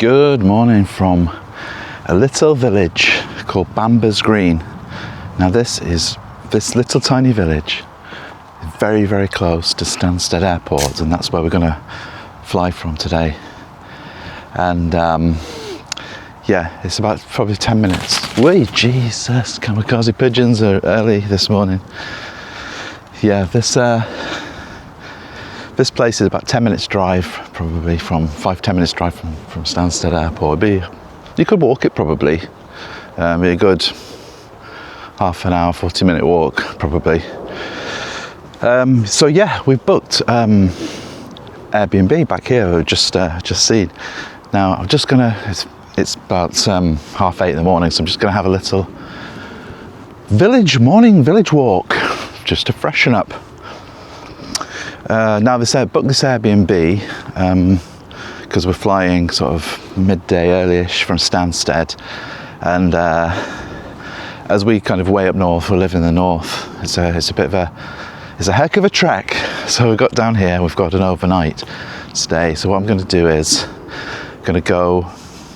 Good morning from a little village called Bambers Green. Now this little tiny village is very, very close to Stansted Airport, and that's where we're going to fly from today. And yeah, it's about probably 10 minutes. Wait, Jesus, kamikaze pigeons are early this morning. Yeah, this place is about 10 minutes drive, probably from 5-10 minutes drive from Stansted Airport. You could walk it probably. Be a good half an hour, 40-minute walk probably. So yeah, we've booked Airbnb back here. We've just seen. Now I'm just gonna. It's about 8:30 in the morning, so I'm just gonna have a little morning village walk just to freshen up. Now booked this Airbnb because we're flying sort of midday early-ish from Stansted, and as we kind of way up north, we live in the north. It's a heck of a trek. So we got down here. We've got an overnight stay. So what I'm going to do is going to go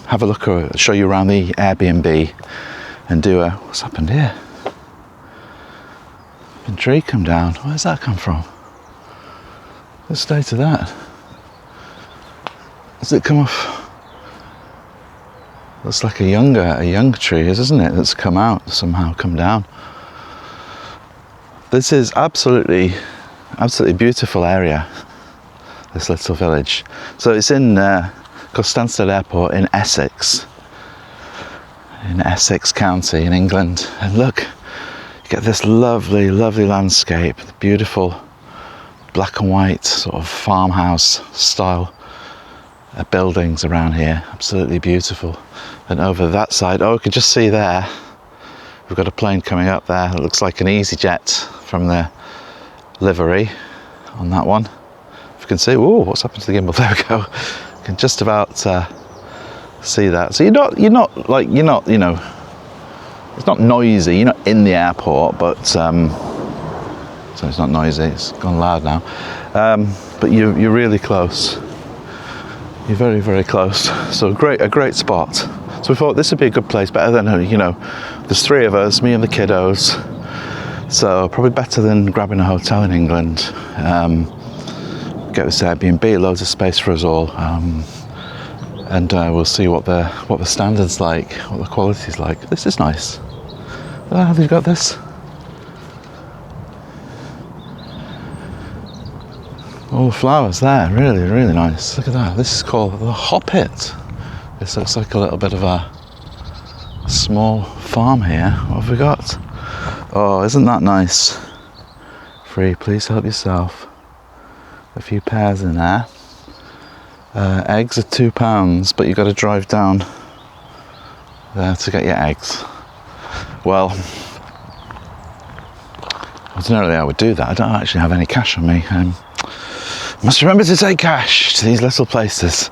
have a look, show you around the Airbnb, and do what's happened here? A tree come down. Where's that come from? The state of that. Has it come off? Looks like a young tree, isn't it? That's come down. This is absolutely beautiful area. This little village. So it's in Stansted Airport in Essex County in England. And look, you get this lovely landscape, beautiful black and white sort of farmhouse style buildings around here. Absolutely beautiful. And over that side, we can just see there, we've got a plane coming up there. It looks like an EasyJet from the livery on that one. If you can see, what's happened to the gimbal? There we go. You can just about see that. So you're not, it's not noisy. You're not in the airport, but so it's not noisy. It's gone loud now. But you're really close. You're very, very close. So a great spot. So we thought this would be a good place, better than, there's 3 of us, me and the kiddos. So probably better than grabbing a hotel in England. Get this Airbnb, loads of space for us all. And we'll see what the standard's like, what the quality's like. This is nice. Have you got this? All the flowers there, really, really nice. Look at that. This is called the Hop It. This looks like a little bit of a small farm here. What have we got? Oh, isn't that nice? Free, please help yourself. A few pears in there. Eggs are £2, but you've got to drive down there to get your eggs. Well, ordinarily I would do that. I don't actually have any cash on me. Must remember to take cash to these little places.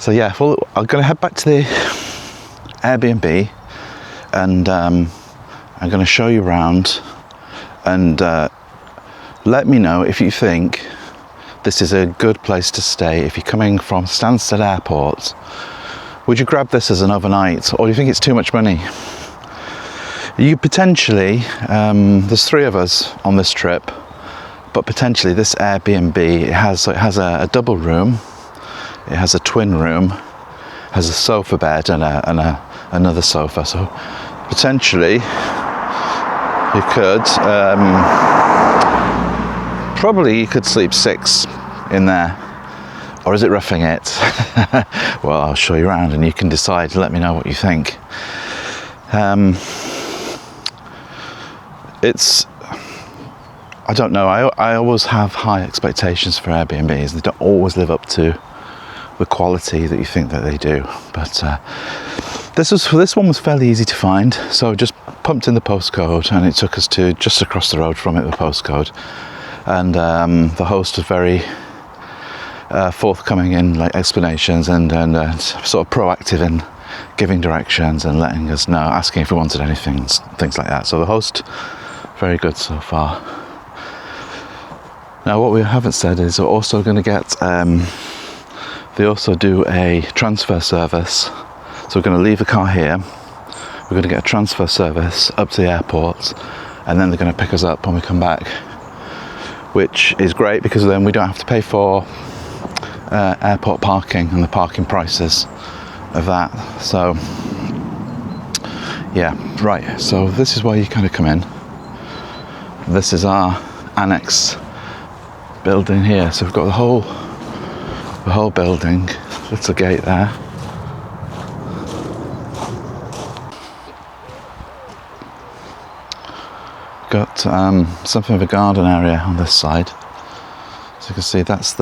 So yeah, well, I'm going to head back to the Airbnb, and I'm going to show you around, and let me know if you think this is a good place to stay. If you're coming from Stansted Airport, would you grab this as an overnight, or do you think it's too much money? You potentially, there's 3 of us on this trip, but potentially this Airbnb, it has a double room, it has a twin room, has a sofa bed and another sofa. So potentially you could probably sleep 6 in there. Or is it roughing it? Well, I'll show you around and you can decide. Let me know what you think. I don't know, I always have high expectations for Airbnbs. They don't always live up to the quality that you think that they do. But this one was fairly easy to find. So just pumped in the postcode and it took us to just across the road from it, the postcode. And the host was very forthcoming in explanations and sort of proactive in giving directions and letting us know, asking if we wanted anything, things like that. So the host, very good so far. Now what we haven't said is we're also going to get They also do a transfer service. So we're going to leave the car here. We're going to get a transfer service up to the airport, and then they're going to pick us up when we come back, which is great because then we don't have to pay for airport parking and the parking prices of that. So yeah, right, so this is where you kind of come in. This is our annex building here, so we've got the whole building, little gate there. Got something of a garden area on this side, so you can see this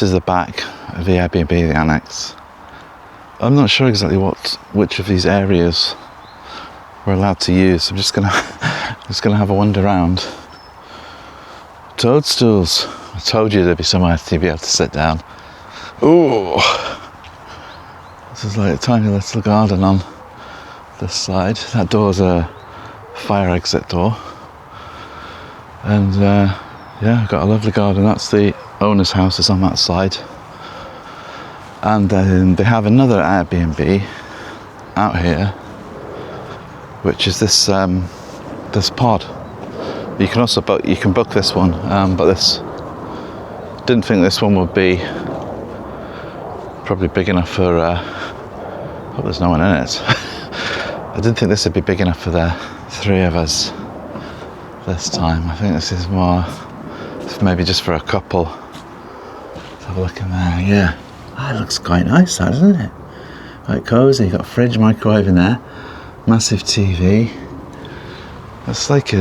is the back of the Airbnb, the annex. I'm not sure exactly which of these areas we're allowed to use. I'm just gonna have a wander around. Toadstools. I told you there'd be somewhere to be able to sit down. Ooh, this is like a tiny little garden on this side. That door's a fire exit door, and yeah, I've got a lovely garden. That's the owner's house is on that side, and then they have another Airbnb out here, which is this pod. You can also book this one, but didn't think this one would be probably big enough for. Hope there's no one in it. I didn't think this would be big enough for the three of us this time. I think this is more maybe just for a couple. Let's have a look in there. Yeah, it looks quite nice, that, doesn't it? Quite cosy. Got a fridge, microwave in there, massive TV. It's like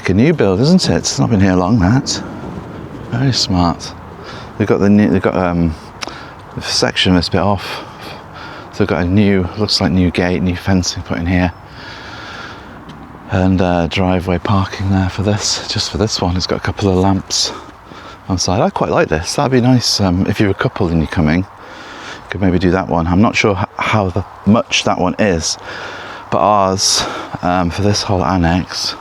a new build, isn't it? It's not been here long. That very smart. They've got the section this bit off. So they've got a new, looks like new gate, new fencing put in here, and driveway parking there for this. Just for this one, it's got a couple of lamps on the side. I quite like this. That'd be nice if you're a couple and you're coming. You could maybe do that one. I'm not sure how much that one is, but ours for this whole annex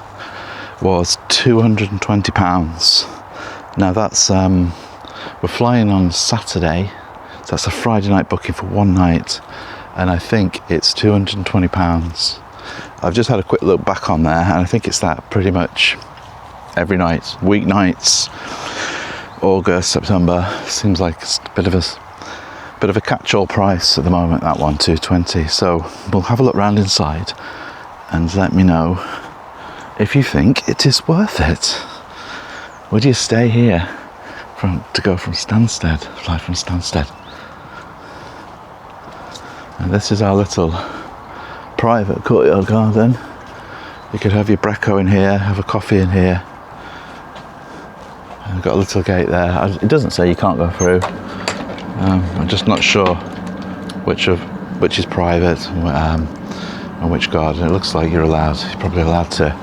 was £220. Now that's we're flying on Saturday, so that's a Friday night booking for one night, and I think it's £220. I've just had a quick look back on there, and I think it's that pretty much every night, weeknights, August, September. Seems like it's a bit of a catch-all price at the moment, that one, £220. So we'll have a look round inside and let me know if you think it is worth it. Would you stay here to go from Stansted, fly from Stansted? And this is our little private courtyard garden. You could have your brecco in here, have a coffee in here. And we've got a little gate there. It doesn't say you can't go through. I'm just not sure which is private and which garden. It looks like you're probably allowed to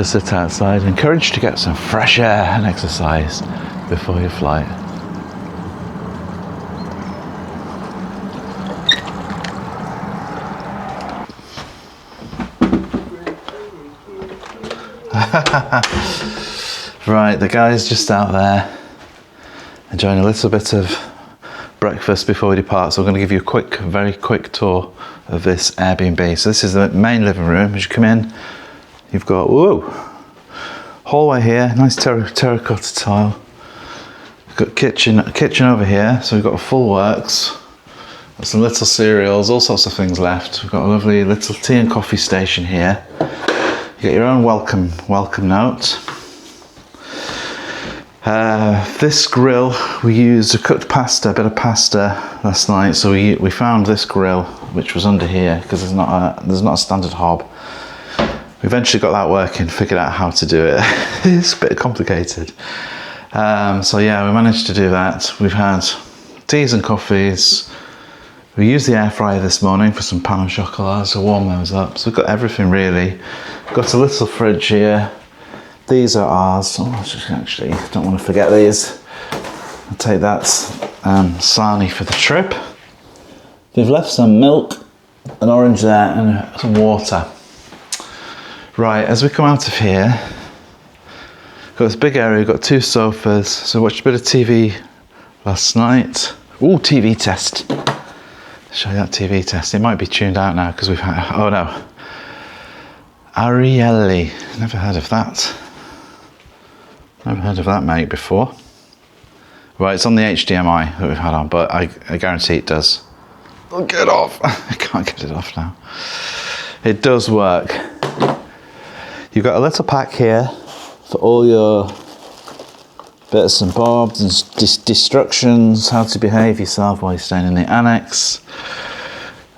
sit outside. Encouraged to get some fresh air and exercise before your flight. Right, the guy's just out there enjoying a little bit of breakfast before we depart. So I'm going to give you a very quick tour of this Airbnb. So this is the main living room. As you come in, you've got hallway here, nice terracotta tile. We've got kitchen over here. So we've got a full works, got some little cereals, all sorts of things left. We've got a lovely little tea and coffee station here. You get your own welcome note. This grill, we used a cooked pasta, a bit of pasta last night, so we found this grill which was under here because there's not a standard hob. We eventually got that working, figured out how to do it. It's a bit complicated. So yeah, we managed to do that. We've had teas and coffees. We used the air fryer this morning for some pain au chocolat to warm those up. So we've got everything really. Got a little fridge here. These are ours. Oh, actually, don't want to forget these. I'll take that sarnie for the trip. They've left some milk, an orange there, and some water. Right, as we come out of here, Got this big area, got 2 sofas. So I watched a bit of TV last night. Ooh, TV test. Show you that TV test. It might be tuned out now because we've had, oh no. Ariely, never heard of that. Never heard of that mate before. Right, it's on the HDMI that we've had on, but I guarantee it does. Oh, get off. I can't get it off now. It does work. You've got a little pack here for all your bits and bobs and instructions, how to behave yourself while you're staying in the annex.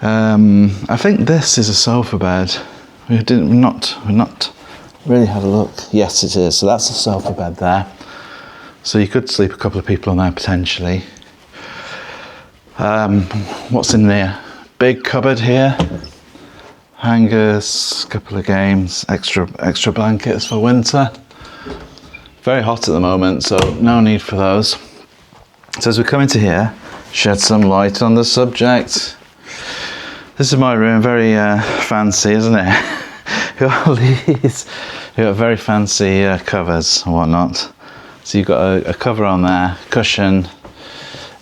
I think this is a sofa bed. We've not really had a look. Yes, it is. So that's a sofa bed there. So you could sleep a couple of people on there potentially. What's in there? Big cupboard here. Hangers, couple of games, extra blankets for winter. Very hot at the moment, so no need for those. So as we come into here, shed some light on the subject. This is my room, very fancy, isn't it? Got all these, you got very fancy covers and whatnot. So you've got a cover on there, cushion,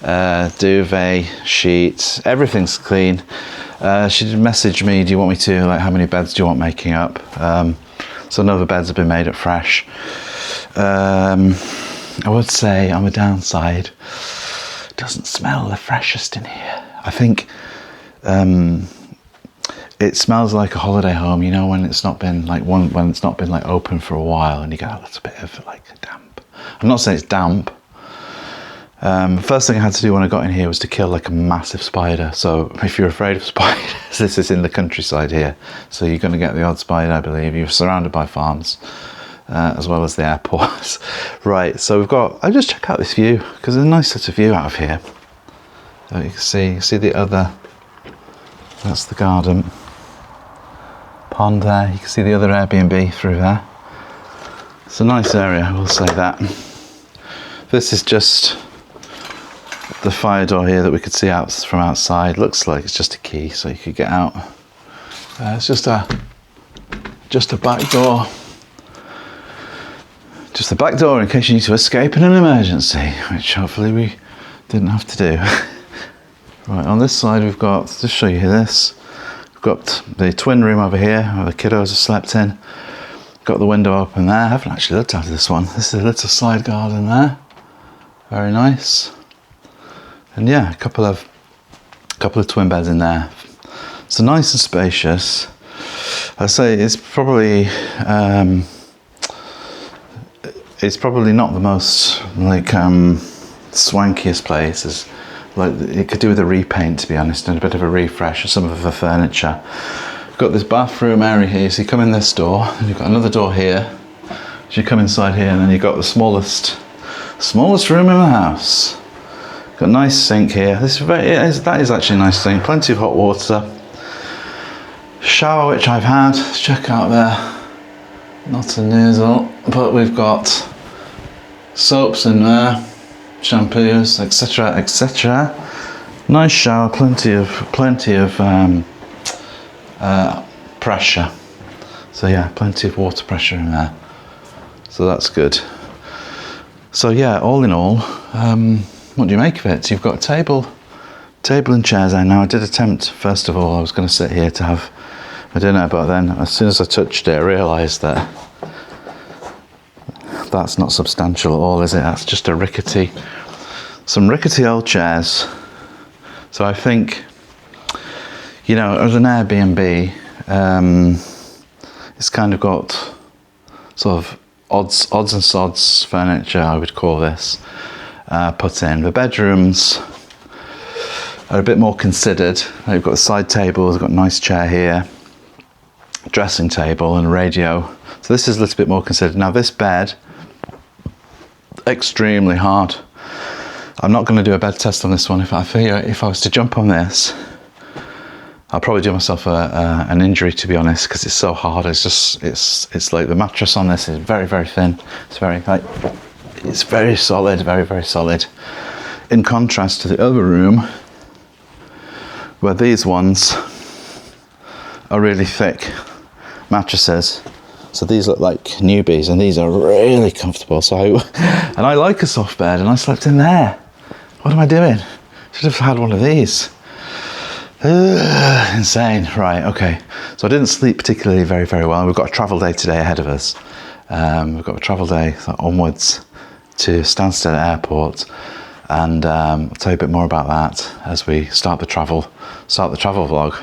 duvet, sheet, everything's clean. She did message me, do you want me to, like, how many beds do you want making up? So none of the beds have been made up fresh. I would say on the downside, it doesn't smell the freshest in here. I think it smells like a holiday home, you know, when it's not been like when it's not been like open for a while and you get a little bit of like damp. I'm not saying it's damp. First thing I had to do when I got in here was to kill like a massive spider. So if you're afraid of spiders, this is in the countryside here. So you're going to get the odd spider, I believe. You're surrounded by farms, as well as the airports. Right, so we've got, I'll just check out this view, because there's a nice sort of view out of here. So you can see the other, that's the garden. Pond there, you can see the other Airbnb through there. It's a nice area, I will say that. This is just the fire door here that we could see out from outside. Looks like it's just a key, so you could get out. It's just a back door. Just the back door in case you need to escape in an emergency, which hopefully we didn't have to do. Right, on this side we've got, just show you this, we've got the twin room over here where the kiddos have slept in. Got the window open there. I haven't actually looked after this one. This is a little side garden there. Very nice. And yeah, a couple of twin beds in there. So nice and spacious. I'd say it's probably not the most like swankiest place. It's like it could do with a repaint, to be honest, and a bit of a refresh of some of the furniture. Got this bathroom area here, so you come in this door, and you've got another door here. So you come inside here, and then you've got the smallest room in the house. Got a nice sink here. That is actually a nice sink. Plenty of hot water. Shower, which I've had. Let's check out there. Not a nozzle, but we've got soaps in there, shampoos, etc., etc. Nice shower. Plenty of pressure. So yeah, plenty of water pressure in there. So that's good. So yeah, all in all, what do you make of it? You've got a table and chairs there. Now I did attempt, first of all, I was going to sit here to have my dinner, but then as soon as I touched it, I realised that that's not substantial at all, is it? That's just some rickety old chairs. So I think, you know, as an Airbnb, it's kind of got sort of odds and sods furniture, I would call this, put in. The bedrooms are a bit more considered. They've got a side table, they've got a nice chair here, dressing table and radio. So this is a little bit more considered. Now this bed, extremely hard. I'm not going to do a bed test on this one. If I was to jump on this, I'll probably do myself an injury, to be honest, because it's so hard. It's like the mattress on this is very, very thin. It's very solid, very, very solid. In contrast to the other room, where these ones are really thick mattresses. So these look like newbies, and these are really comfortable. So, and I like a soft bed, and I slept in there. What am I doing? Should have had one of these. Insane. Right, okay. So I didn't sleep particularly very well. We've got a travel day today ahead of us. We've got a travel day onwards to Stansted Airport, and I'll tell you a bit more about that as we start the travel vlog.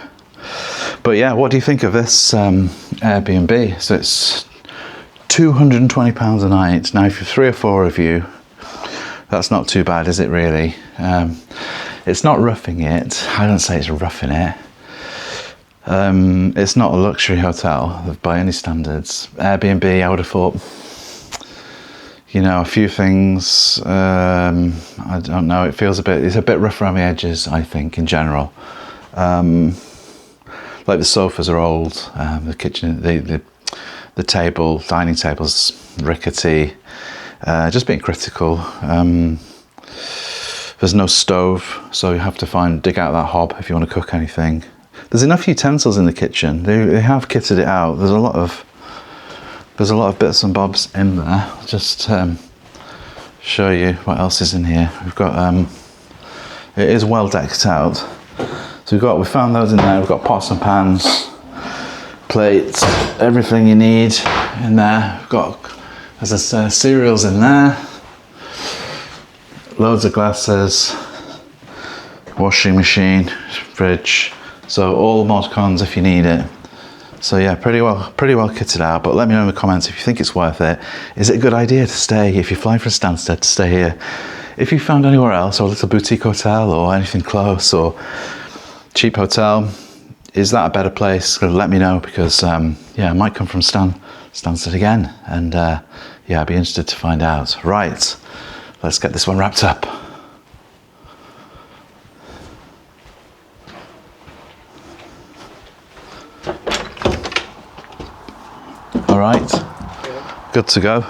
But yeah, what do you think of this Airbnb? So it's £220 a night. Now, if you're 3 or 4 of you, that's not too bad, is it really? It's not roughing it. I don't say it's roughing it. It's not a luxury hotel by any standards. Airbnb, I would have thought, you know, a few things, I don't know, it's a bit rough around the edges, I think, in general. Like the sofas are old, the kitchen, the table, dining table's rickety, just being critical. There's no stove, so you have to dig out that hob if you want to cook anything. There's enough utensils in the kitchen. They have kitted it out. There's a lot of bits and bobs in there. I'll just show you what else is in here. We've got it is well decked out. So we found those in there. We've got pots and pans, plates, everything you need in there. We've got, as I say, cereals in there. Loads of glasses, washing machine, fridge. So all mod cons if you need it. So yeah, pretty well kitted out. But let me know in the comments if you think it's worth it. Is it a good idea to stay, if you're flying from Stansted, to stay here? If you found anywhere else, or a little boutique hotel, or anything close, or cheap hotel, is that a better place? Let me know, because yeah, I might come from Stansted again, and yeah, I'd be interested to find out. Right. Let's get this one wrapped up. All right, good to go.